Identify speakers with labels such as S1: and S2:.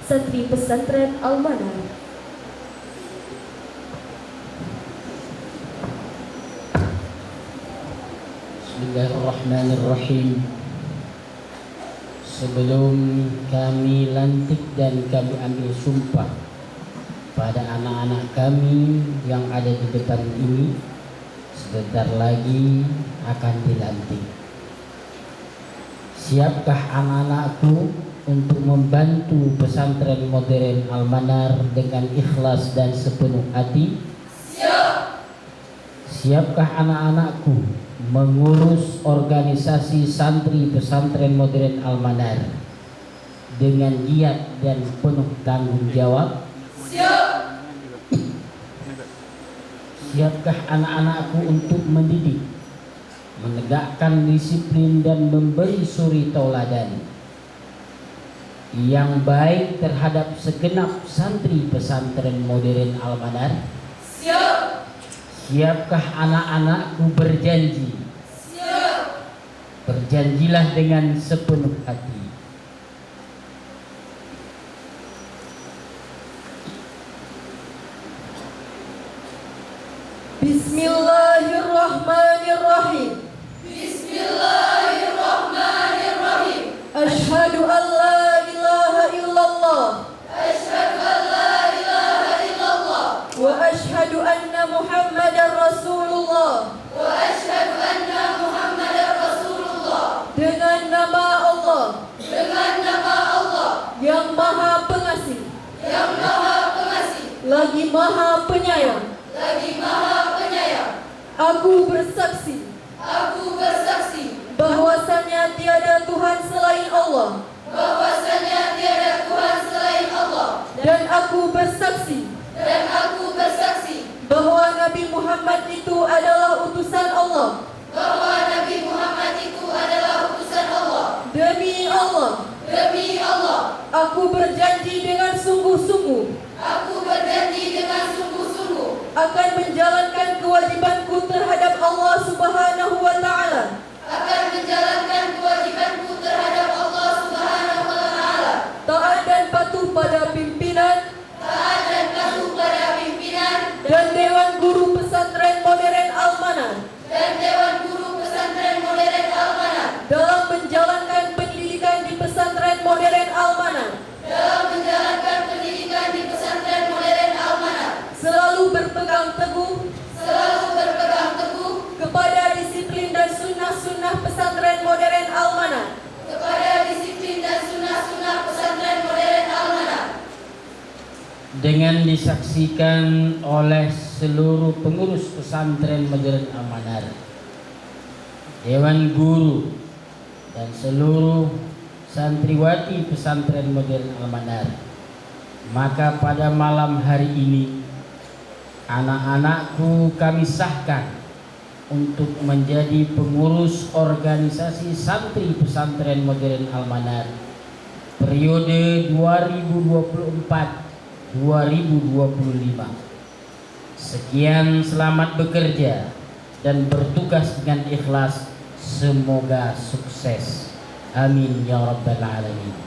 S1: Santri Pesantren Al-Manar.
S2: Bismillahirrahmanirrahim. Sebelum kami lantik dan kami ambil sumpah pada anak-anak kami yang ada di depan ini, sebentar lagi akan dilantik. Siapkah anak-anakku untuk membantu pesantren modern Al-Manar dengan ikhlas dan sepenuh hati?
S3: Siap.
S2: Siapkah anak-anakku mengurus organisasi santri pesantren modern Al-Manar dengan giat dan penuh tanggung jawab?
S3: Siap.
S2: Siapkah anak-anakku untuk mendidik, menegakkan disiplin dan memberi suri tauladan yang baik terhadap segenap santri pesantren modern Al-Manar?
S3: Siap.
S2: Siapkah anak-anakku berjanji?
S3: Siap.
S2: Berjanjilah dengan sepenuh hati.
S1: Bismillahirrahmanirrahim.
S3: Bismillahirrahmanirrahim.
S1: Asyhadu an la ilaha illallah
S3: Asyhadu an la ilaha illallah
S1: wa asyhadu anna Muhammadar Rasulullah.
S3: wa asyhadu anna Muhammadar Rasulullah.
S1: Dengan nama Allah
S3: Dengan nama Allah
S1: yang Maha Pengasih,
S3: yang Maha Pengasih,
S1: lagi Maha Penyayang,
S3: lagi Maha Penyayang,
S1: aku bersaksi
S3: aku bersaksi
S1: bahwasannya tiada Tuhan selain Allah,
S3: bahwasanya tiada Tuhan selain Allah,
S1: dan aku bersaksi
S3: dan aku bersaksi
S1: bahwa Nabi Muhammad itu adalah utusan Allah.
S3: bahwa Nabi Muhammad itu adalah utusan Allah.
S1: Demi Allah,
S3: Demi Allah,
S1: aku berjanji dengan sungguh-sungguh
S3: aku berjanji dengan sungguh-sungguh
S1: akan menjalankan kewajibanku terhadap Allah Subhanahu wa Ta'ala,
S3: akan menjalankan kewajibanku terhadap Allah Subhanahu wa Ta'ala,
S1: taat dan patuh pada pimpinan
S3: taat dan patuh pada pimpinan
S1: dan Dewan Guru Pesantren Modern Al-Manar
S3: dan Dewan Guru Pesantren Modern Al-Manar
S1: dalam menjalankan pendidikan di Pesantren Modern Al-Manar,
S3: dalam menjalankan pendidikan di Pesantren Modern Al-Manar,
S1: selalu berpegang teguh
S3: selalu berpegang teguh
S1: kepada disiplin dan sunnah-sunnah Pesantren Modern Al-Manar,
S3: kepada disiplin dan sunnah-sunnah Pesantren Modern Al-Manar,
S2: Dengan disaksikan oleh seluruh pengurus pesantren modern Al-Manar, Dewan Guru, dan seluruh santriwati pesantren modern Al-Manar. Maka pada malam hari ini anak-anakku kami sahkan untuk menjadi pengurus organisasi santri pesantren modern Al-Manar periode 2024-2025. Sekian, selamat bekerja dan bertugas dengan ikhlas. Semoga sukses. Amin ya rabbal alamin.